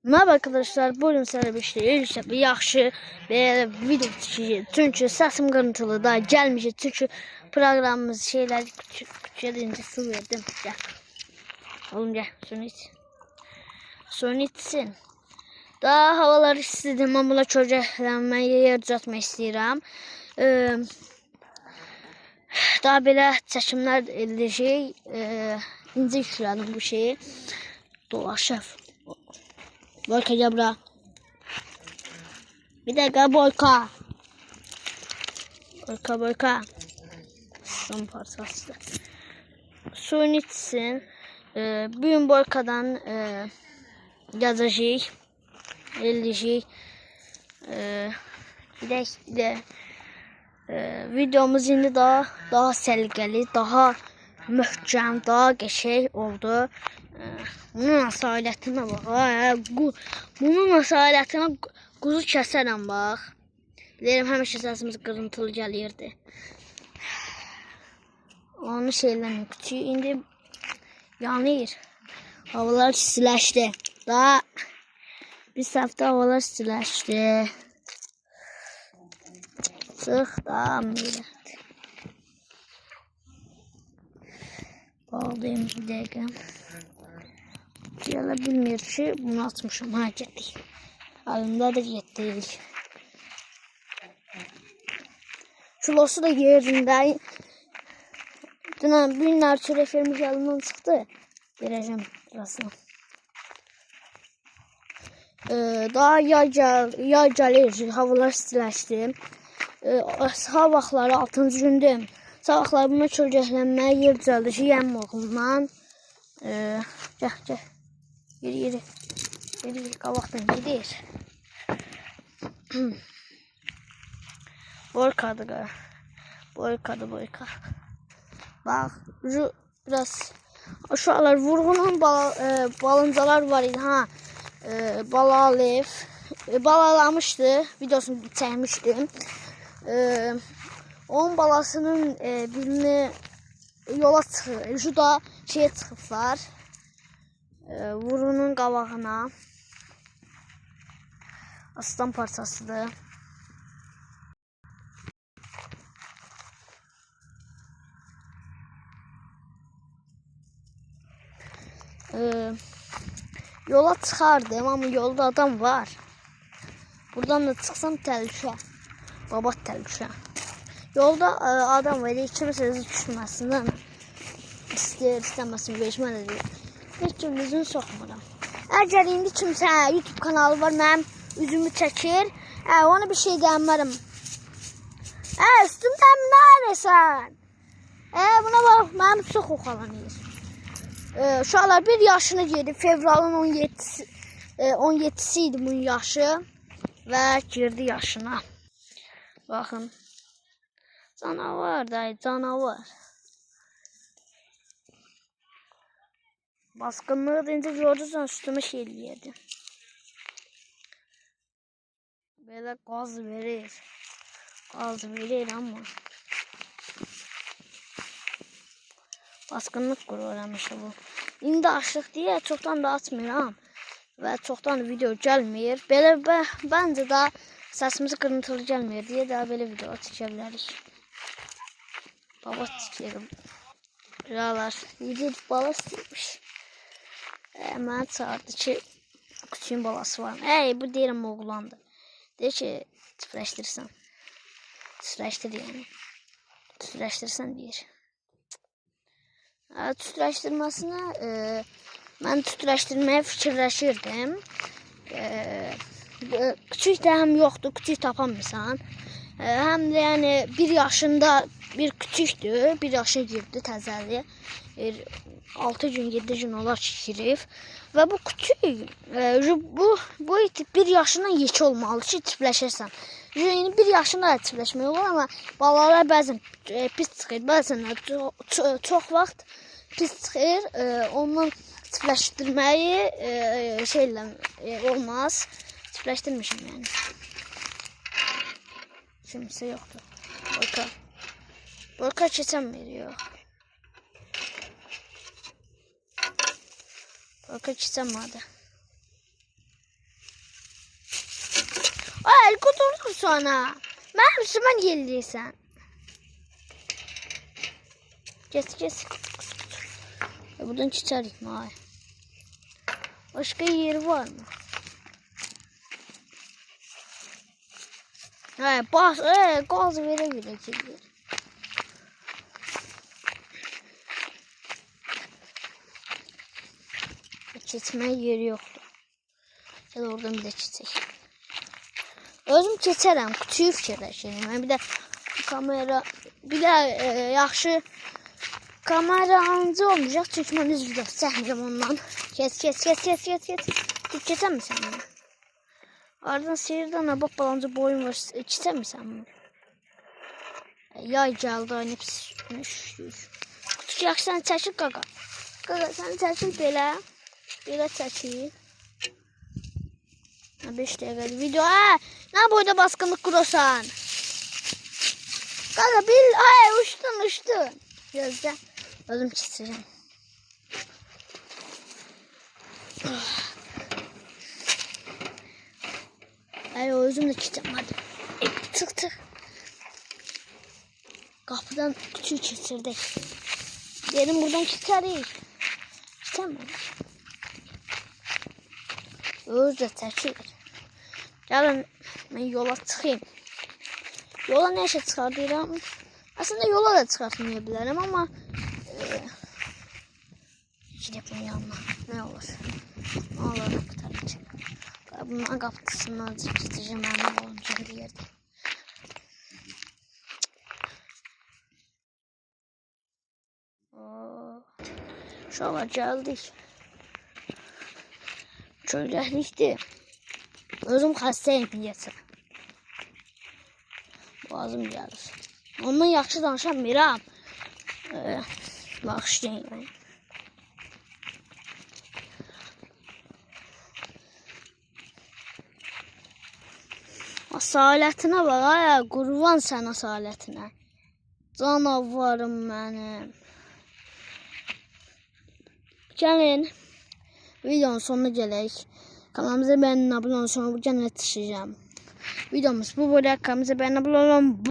Merhaba arkadaşlar, bugün sizlerle bir şey bir yaxşı video çekeceğiz. Çünkü sesim kırıntılı da gelmeyecek. Çünkü programımız şeyler küçük deyince su verdim. Gel. Oğlum gel, suyunu iç. Suyunu içsin. Daha havalar istedim ama buna çocuklanmaya yer düzeltmek istiyorum. Daha belə çəkimlər edəcək. İnce yüklədim bu şeyi. Dolaşır. Boyka gel bura. Bir dakika Boyka. Boyka. Son parçası. Suyun içsin. Bugün Boyka'dan yazacağız. Eləyəcək. Bir de videomuz indi daha səliqəli, daha möhkəm, daha qəşəng oldu. Bunun asalətinə bax. Bunun asalətinə quzu kəsərəm bax. Bilirəm həmişə səsimiz qırıntılı gəlirdi. Onu şeylərim küçük. İndi yanır. Havalar istiləşdi. Daha bir həftə havalar istiləşdi. Çıx da millət. Bağlayayım bir dəqiqə. Gələ bilmir ki, bunu açmışam. Ha, getdik. Əlimdə də getdik. Kilosu da yerində. Dünən bir günlər çörək vermiş əlimdən çıxdı. Verəcəm birazdan. Daha yay gəlir. Havalar istiləşdi. Sabah vaxtları 6-cı gündür. Sabah vaxtları buna çölgəhlənməyə yer düzəldir. Yəm oğlundan. Gəl. Yeri. Qabaqdan gedir. Boyka. Bak, biraz aşağılar vurğunun balıncalar var idi ha. Balalı balalamıştı. Videosunu çəkmişdim. Onun balasının birini yola çıxır. Şu da şeye çıxıblar. Vurğunun qabağına. Aslan parçasıdır. Yola çıxardım ama yolda adam var. Buradan da çıxsam təhlükə. Babat təhlükə. Yolda adam var. Kimsə özü düşməsin. İstəməsin veçməlidir. Heç kim üzünü soxmuram. Əgər indi kimsə YouTube kanalı var, mənim üzümü çəkir. Ona bir şey deyəmərəm. Üstümdən nəresən? Buna bax, mənim çox oxalanıyır. Uşaqlar 1 yaşını yedi. Fevralın 17'si idi bunun yaşı. Və girdi yaşına. Baxın. Canavar. Baskınlığı deyince görürsən üstümü şey eləyirdi. Belə qaz verir amma. Baskınlık qurur işte bu. İndi açıq deyə çoxdan da açmıram. Və çoxdan da video gəlmir. Belə bəncə də səsimiz qırıntılı gəlmir deyə daha belə video çəkə bilərik. Baba çəkirəm. Buralar yedi bala istəyirmiş. Mənə çağırdı ki, küçüyün balası var. Bu deyirəm oğlandı. Deyir ki, tüfləşdirsən. Tüfləşdir yəni. Tüfləşdirsən deyir. Tütüləşdirməsini mən tütüləşdirməyə fikirləşirdim. Küçük də həm yoxdur, küçük tapamırsan. Həm də yəni 1 yaşında bir küçükdür, 1 yaşına girdi təzəli. 6 gün, 7 gün olar ki girib. Və bu küçük, bu 1 yaşından yekə olmalı ki, tüpləşirsən. Yəni 1 yaşında da tüpləşmək olur, amma balalar bəzən pis çıxır, bəzən çox vaxt pis çıxır. Ondan tüpləşdirməyi şeylə olmaz. Tüpləşdirmişim yəni. Kimsə yoxdur. Boyka keçənmir, yox. Boyka keçənmədi. kudurdur sonra. Mənim üstümə gelirsən. Kes. Buradan geçerik mi? Hayır. Başka yeri var mı? He, gaz vere gidiyor. Geçmeye yeri yoktu. Ya da oradan bir de geçecek. Özüm keçərəm, kutuyu fikirləşirəm. Bir de kamera, bir de yaxşı kamerancı olmayacaq. Çünkü mən düz video çəkmirəm ondan. Kes. Keçər misən bunu? Ardından seyirdən bak balancı boyun var. Keçər misən bunu? Yay gəldi, aynı pis. Kutu yaxşı sən çəkir qaqa. Qaqa sən çəkir belə. Belə çəkir. 5 dəqiqəlik video. Ne boyda baskınlık kuruyorsan? Kanka uçtun. Gözde. Özüm keseceğim. Özüm de keseceğim hadi. Tık. Kapıdan kutuyu kesirdik. Gelin buradan keserik. Kesemem. Özde çekilir. Gəlin mən yola çıxayım. Yola ne işe çıxardıram? Aslında yola da çıxartmaya bilərəm, amma gidip bunun yanına ne olur? Ne olur qurtaracaq. Bundan qapısından çıxacağım mənim olunca bir yerdə. Şola gəldik. Çölləklikdir. Özüm xəstəyim yiyəsin. Boğazım gəlir. Ondan yaxşı danışamıram. Bağışlayın. Asalətinə bax, qurban sən asalətinə. Canavarım mənim. Gəlin, videonun sonuna gələk. Kanalımıza beğenin, abone olun, sonra bu canlı yetişeceğim. Videomuz bu böyle. Kanalımıza beğenin, abone olun.